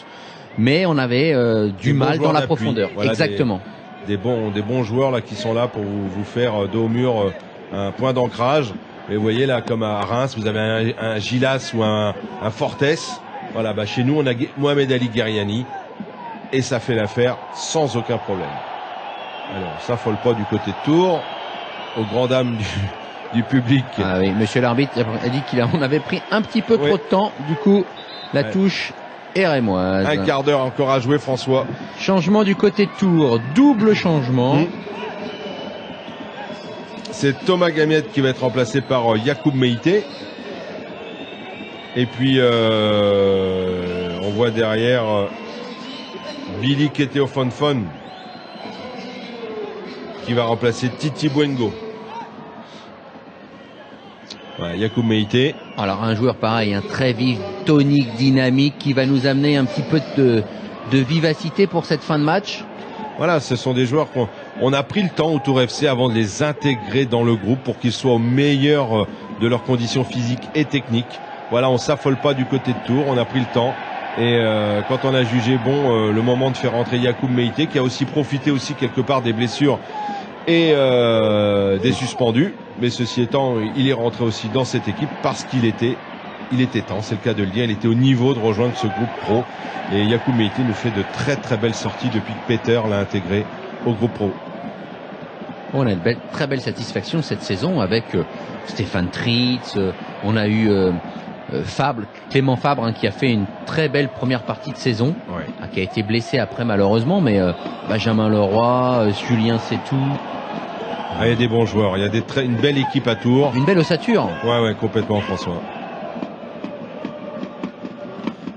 mais on avait du mal dans la profondeur. Voilà, exactement. Des bons joueurs là qui sont là pour vous faire dos au mur un point d'ancrage. Et vous voyez là, comme à Reims, vous avez un Gilas ou un Fortes. Voilà, chez nous, on a Mohamed El Ghaniani. Et ça fait l'affaire sans aucun problème. Alors, ça folle pas du côté de Tours. Aux grandes dames du public. Ah oui, monsieur l'arbitre a dit qu'on avait pris un petit peu trop de temps. Du coup, La touche est rémoise. Un quart d'heure encore à jouer, François. Changement du côté de Tours, double changement. C'est Thomas Gamiette qui va être remplacé par Yacoub Meïté. Et puis on voit derrière Billy Keteofonfon qui va remplacer Titi Bwengo. Voilà, Yacoub Meïté. Alors un joueur pareil, très vif, tonique, dynamique, qui va nous amener un petit peu de vivacité pour cette fin de match. Voilà, ce sont des joueurs qu'on a pris le temps au Tour FC avant de les intégrer dans le groupe pour qu'ils soient au meilleur de leurs conditions physiques et techniques. Voilà, on s'affole pas du côté de Tours, on a pris le temps. Et quand on a jugé bon le moment de faire rentrer Yacoub Meïté, qui a aussi profité aussi quelque part des blessures et des suspendus. Mais ceci étant, il est rentré aussi dans cette équipe parce qu'il était temps, c'est le cas de le dire. Il était au niveau de rejoindre ce groupe pro. Et Yacoub Meïté nous fait de très très belles sorties depuis que Peter l'a intégré au groupe pro. On a une très belle satisfaction cette saison avec Stéphane Tritz. On a eu Clément Fabre qui a fait une très belle première partie de saison, qui a été blessé après malheureusement, mais Benjamin Leroy, Julien Sétou. Il y a des bons joueurs, il y a une belle équipe à Tours. Une belle ossature. Ouais, complètement, François.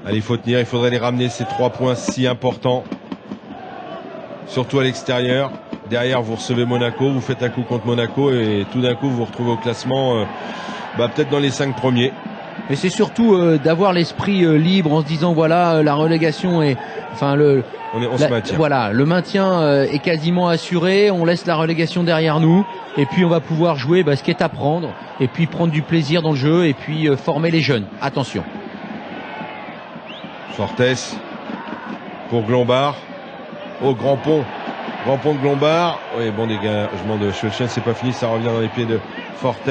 Allez, il faut tenir, il faudrait les ramener, ces 3 points si importants. Surtout à l'extérieur. Derrière, vous recevez Monaco, vous faites un coup contre Monaco et tout d'un coup, vous vous retrouvez au classement, peut-être dans les 5 premiers. Mais c'est surtout d'avoir l'esprit libre en se disant voilà, la relégation est, on se maintient. Voilà, le maintien est quasiment assuré. On laisse la relégation derrière nous et puis on va pouvoir jouer ce qui est à prendre et puis prendre du plaisir dans le jeu et puis former les jeunes. Attention. Fortes pour Glombard au grand pont de Glombard. Oui, bon dégagement de Schwelchen, c'est pas fini, ça revient dans les pieds de Fortes.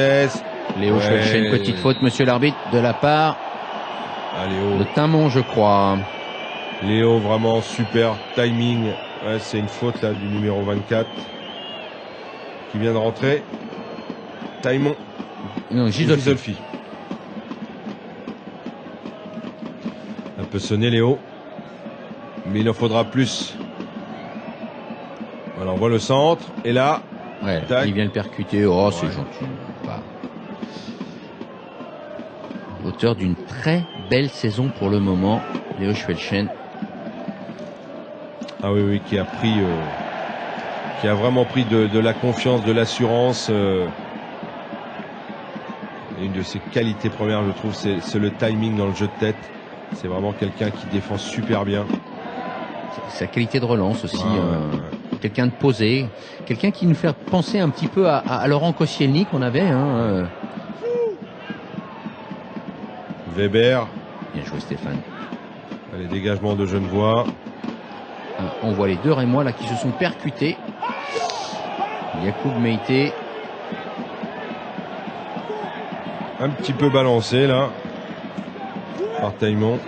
Léo Schwelchen, petite faute, monsieur l'arbitre, de la part de Timon, je crois. Léo, vraiment super timing. Ouais, c'est une faute là du numéro 24 qui vient de rentrer. Timon. Non, Gisolfi. Un peu sonné Léo, mais il en faudra plus. Voilà, on voit le centre et là, il vient le percuter. Oh, c'est gentil. Auteur d'une très belle saison pour le moment, Léo Schwelchen. Ah oui, qui a vraiment pris de la confiance, de l'assurance. Une de ses qualités premières, je trouve, c'est le timing dans le jeu de tête. C'est vraiment quelqu'un qui défend super bien. Sa qualité de relance aussi. Quelqu'un de posé, quelqu'un qui nous fait penser un petit peu à Laurent Koscielny qu'on avait. Weber. Bien joué Stéphane. Les dégagements de Genevois. On voit les deux Rémois là qui se sont percutés. Yacoub Meïté. Un petit peu balancé là. Par Taïmon.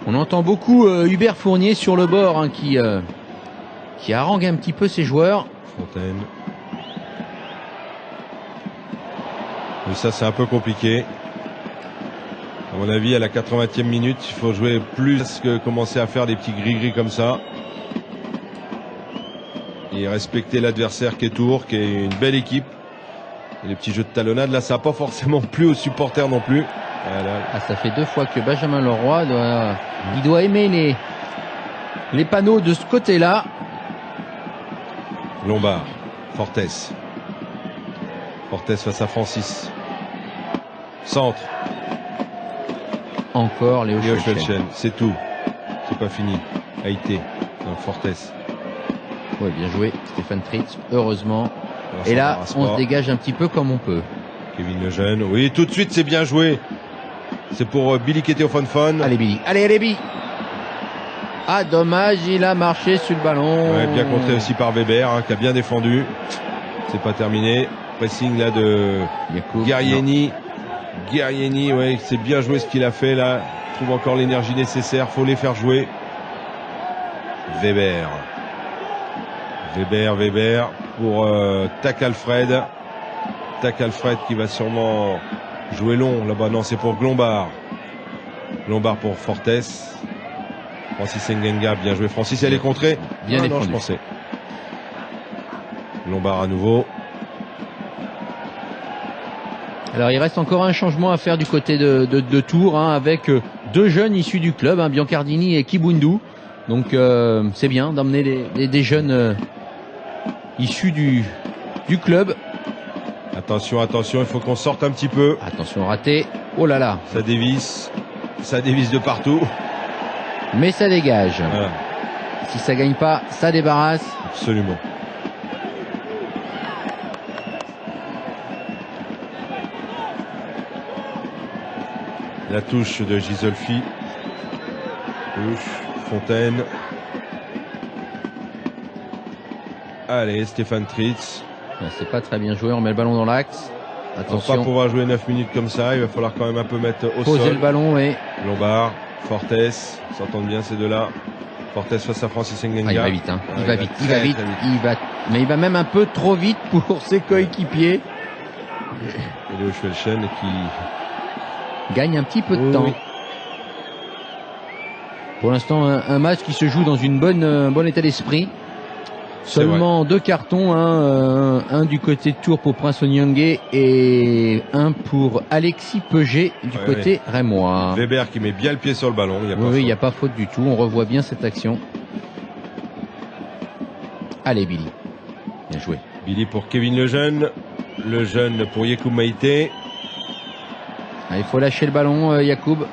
On entend beaucoup Hubert Fournier sur le bord qui harangue un petit peu ses joueurs. Fontaine. Mais ça c'est un peu compliqué. À mon avis, à la 80e minute, il faut jouer plus que commencer à faire des petits gris-gris comme ça. Et respecter l'adversaire qui est Tours, qui est une belle équipe. Et les petits jeux de talonnade, là, ça n'a pas forcément plu aux supporters non plus. Voilà. Ça fait 2 fois que Benjamin Leroy doit aimer les panneaux de ce côté-là. Lombard, Fortes. Fortes face à Francis. Centre. Encore Léo Schwelchen. C'est tout. C'est pas fini. Haïté. Non, Fortes. Oui, bien joué. Stéphane Tritz, heureusement. Alors, et là, on se dégage un petit peu comme on peut. Kevin Lejeune. Oui, tout de suite, c'est bien joué. C'est pour Billy Keteofonfon. Allez, Billy. Allez, Billy. Ah, dommage, il a marché sur le ballon. Ouais, bien contré aussi par Weber, qui a bien défendu. C'est pas terminé. Pressing là de Guerrieni. Guerrieni, ouais, c'est bien joué ce qu'il a fait là. Il trouve encore l'énergie nécessaire. Faut les faire jouer. Weber pour Tac Alfred. Tac Alfred qui va sûrement jouer long là-bas. Non, c'est pour Glombard. Lombard pour Fortes. Francis Ngenga, bien joué Francis, elle est contrée. Bien non, défendu. je pensais. Lombard à nouveau. Alors il reste encore un changement à faire du côté de Tours, hein, avec deux jeunes issus du club, hein, Biancardini et Kibundu. Donc c'est bien d'emmener des jeunes issus du club. Attention, attention, il faut qu'on sorte un petit peu. Attention raté. Oh là là. Ça dévisse de partout. Mais ça dégage. Voilà. Si ça gagne pas, ça débarrasse. Absolument. La touche de Gisolfi. Touche, Fontaine. Allez, Stéphane Tritz. C'est pas très bien joué, on met le ballon dans l'axe. On va Attention. pas pouvoir jouer 9 minutes comme ça, il va falloir quand même un peu mettre au Poser sol. le ballon, oui. Lombard, Fortes, s'entendent bien ces deux-là. Fortes face à Francis Ngenga. Ah, il va vite, hein. Ah, Il va vite, il très, va vite, très vite. mais il va même un peu trop vite pour ses coéquipiers. Et Léo Schwelchen qui... Gagne un petit peu de Oui, temps. oui. Pour l'instant, un match qui se joue dans une bon état d'esprit. Seulement deux cartons, hein, un du côté de Tours pour Prince Onyangé et un pour Alexis Peugeot du Ouais, côté rémois. Weber qui met bien le pied sur le ballon. Il y a pas Oui, il n'y a faute. pas faute du tout. On revoit bien cette action. Allez, Billy. Bien joué. Billy pour Kevin Lejeune. Lejeune pour Yekoub Maïté. Ah, il faut lâcher le ballon, Yacoub.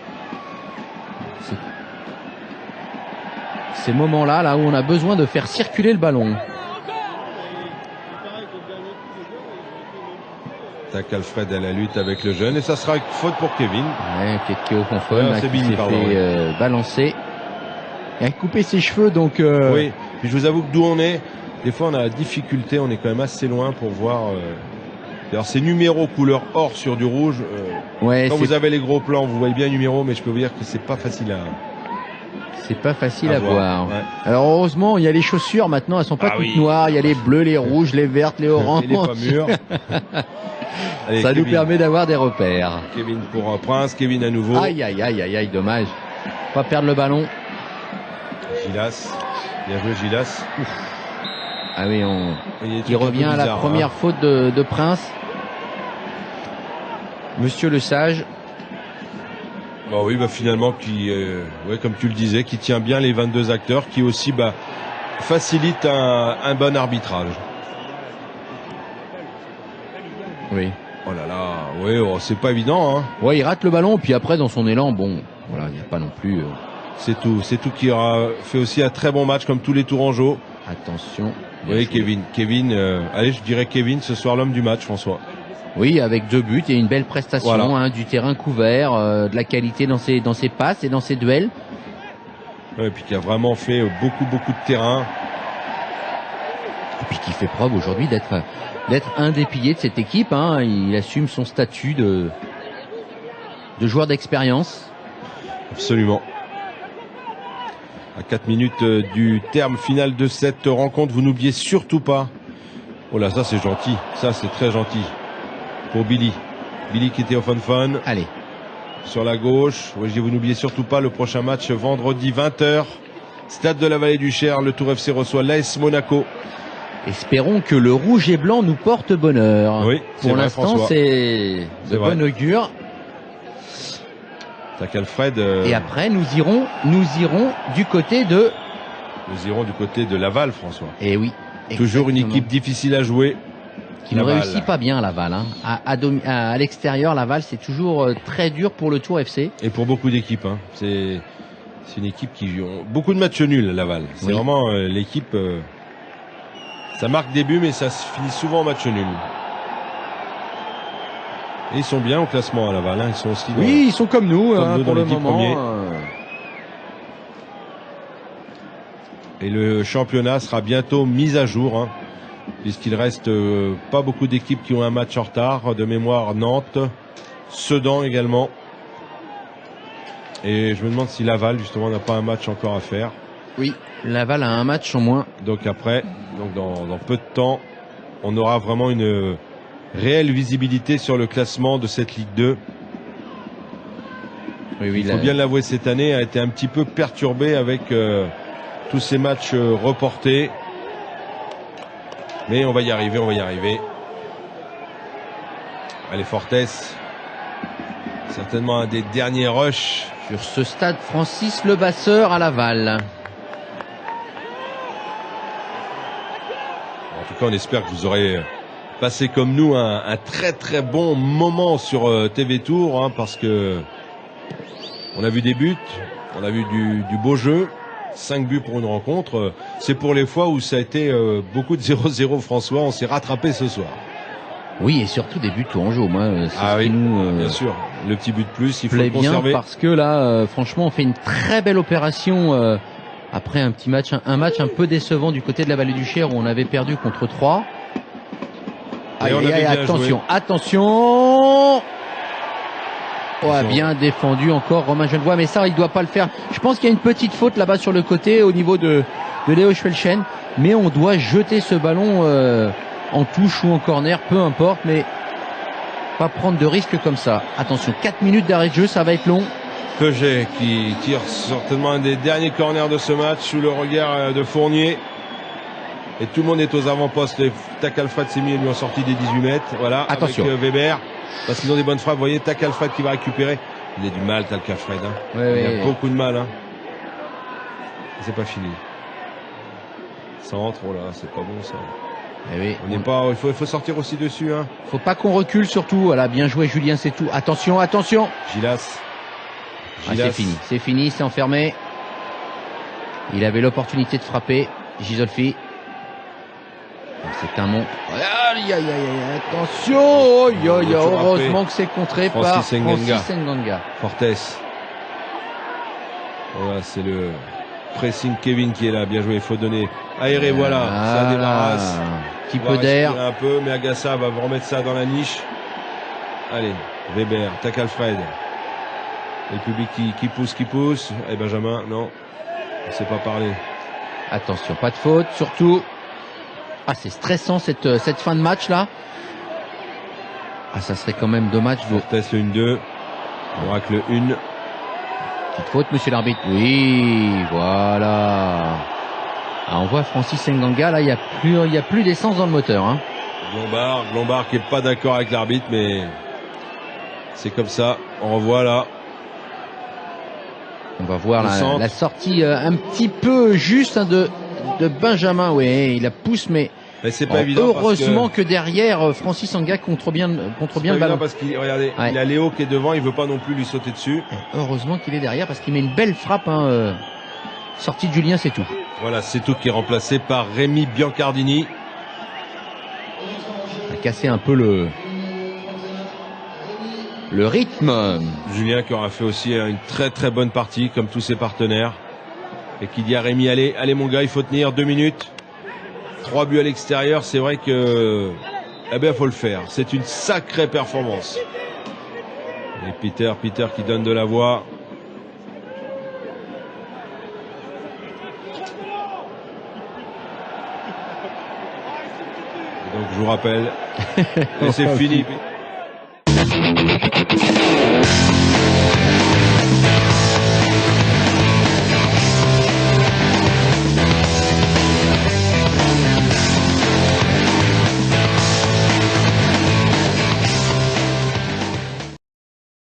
Ces moments-là, là où on a besoin de faire circuler le ballon. Tac Alfred à la lutte avec le jeune. Et ça sera une faute pour Kevin. Ouais, peut-être Kéo Fonfon Ah, là, c'est qui Billy, s'est pardon, fait balancer. Il a coupé ses cheveux, donc... Oui. Puis je vous avoue que d'où on est, des fois on a la difficulté, on est quand même assez loin pour voir... Alors ces numéros couleur or sur du rouge, ouais, quand vous avez les gros plans, vous voyez bien les numéros, mais je peux vous dire que c'est pas facile c'est pas facile à voir. Ouais. Alors heureusement, il y a les chaussures maintenant, elles sont pas Ah toutes oui. noires. Il y a les bleus, les rouges, les vertes, les oranges. Et les pas mûrs. Allez, Ça nous Kevin. permet d'avoir des repères. Kevin pour Prince, Kevin à nouveau. Aïe, aïe, aïe, aïe, aïe, dommage. Pas perdre le ballon. Gilas. Bien joué Gilas. Ah oui, Il il revient à la première faute de Prince. Monsieur Le Sage. Bon oui, finalement, qui, ouais, comme tu le disais, qui tient bien les 22 acteurs, qui aussi facilite un bon arbitrage. Oui. Oh là là, oui, c'est pas évident, hein. Ouais, il rate le ballon, puis après, dans son élan, bon, voilà, il n'y a pas non plus... C'est tout qui aura fait aussi un très bon match comme tous les Tourangeaux. Attention. Oui, Kevin, allez, je dirais Kevin, ce soir l'homme du match, François. Oui, avec 2 buts et une belle prestation, Voilà. hein, du terrain couvert, de la qualité dans ses passes et dans ses duels. Ouais, et puis qui a vraiment fait beaucoup de terrain. Et puis qui fait preuve aujourd'hui d'être un des piliers de cette équipe, hein. Il assume son statut de joueur d'expérience. Absolument. À 4 minutes du terme final de cette rencontre, vous n'oubliez surtout pas. Oh là, ça c'est gentil, ça c'est très gentil. Pour Billy. Billy qui était au fun. Allez. Sur la gauche. Oui, je dis, vous n'oubliez surtout pas le prochain match vendredi 20h. Stade de la Vallée du Cher. Le Tour FC reçoit l'AS Monaco. Espérons que le rouge et blanc nous porte bonheur. Oui, c'est pour vrai, l'instant, François. c'est de vrai. bon augure. Tac Alfred. Et après, nous irons du côté de... Nous irons du côté de Laval, François. Eh oui. Toujours une exactement. équipe difficile à jouer. Qui ne Laval. réussit pas bien, Laval. Hein. À l'extérieur, Laval, c'est toujours très dur pour le Tour FC. Et pour beaucoup d'équipes. Hein. C'est une équipe qui ont beaucoup de matchs nuls, Laval. C'est Oui. vraiment l'équipe... ça marque des buts, mais ça se finit souvent en match nul. Et ils sont bien au classement à Laval. Hein. Ils sont aussi dans... Oui, ils sont comme nous, Comme hein, nous pour dans le les 10 moment. premiers. Et le championnat sera bientôt mis à jour, hein, puisqu'il reste pas beaucoup d'équipes qui ont un match en retard. De mémoire, Nantes, Sedan également. Et je me demande si Laval, justement, n'a pas un match encore à faire. Oui, Laval a un match en moins. Donc après, dans peu de temps, on aura vraiment une réelle visibilité sur le classement de cette Ligue 2. il faut bien l'avouer, cette année a été un petit peu perturbée avec tous ces matchs reportés. Mais on va y arriver, on va y arriver. Allez, Fortes, certainement un des derniers rushs sur ce stade Francis Levasseur à Laval. En tout cas, on espère que vous aurez passé comme nous un très très bon moment sur TV Tour, hein, parce que on a vu des buts, on a vu du beau jeu. 5 buts pour une rencontre. C'est pour les fois où ça a été beaucoup de 0-0, François. On s'est rattrapé ce soir. Oui, et surtout des buts tourangeaux. Moi, c'est bien sûr. Le petit but de plus, il faut le conserver. Parce que là, franchement, on fait une très belle opération après un petit match, un match un peu décevant du côté de la Vallée du Cher où on avait perdu contre 3. Attention, attention. Ouais, bien défendu encore Romain Genevois, mais ça il doit pas le faire. Je pense qu'il y a une petite faute là-bas sur le côté au niveau de Léo Schwelchen, mais on doit jeter ce ballon en touche ou en corner, peu importe, mais pas prendre de risques comme ça. Attention, 4 minutes d'arrêt de jeu, ça va être long. Peugeot qui tire certainement un des derniers corners de ce match sous le regard de Fournier. Et tout le monde est aux avant-postes. Les Tac-Alfred s'est mis, lui ont sorti des 18 mètres. Voilà, attention. Avec Weber. Parce qu'ils ont des bonnes frappes. Vous voyez, Tac-Alfred qui va récupérer. Il a du mal, Tac-Alfred. Hein. Il a beaucoup de mal. Hein. C'est pas fini. Centre, oh là, c'est pas bon ça. On n'est pas. Il faut sortir aussi dessus. Hein. Faut pas qu'on recule surtout. Voilà, bien joué Julien, c'est tout. Attention, attention. Gilas. C'est fini, c'est enfermé. Il avait l'opportunité de frapper. Gisolfi. C'est un nom. Aïe, aïe, aïe, attention. Heureusement que c'est contré par Francis Nganga. Fortes. Voilà, c'est le pressing Kevin qui est là. Bien joué, il faut donner. Aéré, voilà. Ça débarrasse. Petit peu d'air. Un peu, mais Agassa va remettre ça dans la niche. Allez, Weber, Tac-Alfred. Et le public qui pousse. Et Benjamin, non. On ne sait pas parler. Attention, pas de faute, surtout. Ah, c'est stressant cette fin de match là. Ah, ça serait quand même dommage de. Fortes le 1-2. Oracle 1. Petite faute, monsieur l'arbitre. Oui, voilà. Ah, on voit Francis Nganga là, il y a plus d'essence dans le moteur. Hein. Glombard qui est pas d'accord avec l'arbitre, mais c'est comme ça. On revoit là. On va voir la sortie un petit peu juste hein, de Benjamin. Oui, il la pousse, mais c'est pas évident. Heureusement que derrière, Francis Nganga contre bien le ballon. Parce qu'il regardez, il a Léo qui est devant, il veut pas non plus lui sauter dessus. Heureusement qu'il est derrière parce qu'il met une belle frappe. Hein, sortie de Julien, c'est tout. Voilà, c'est tout qui est remplacé par Rémi Biancardini. Il a cassé un peu le rythme. Julien qui aura fait aussi une très très bonne partie comme tous ses partenaires. Et qui dit à Rémi, allez mon gars, il faut tenir 2 minutes. 3 buts à l'extérieur, c'est vrai que faut le faire. C'est une sacrée performance. Et Peter qui donne de la voix. Et donc je vous rappelle, et c'est fini.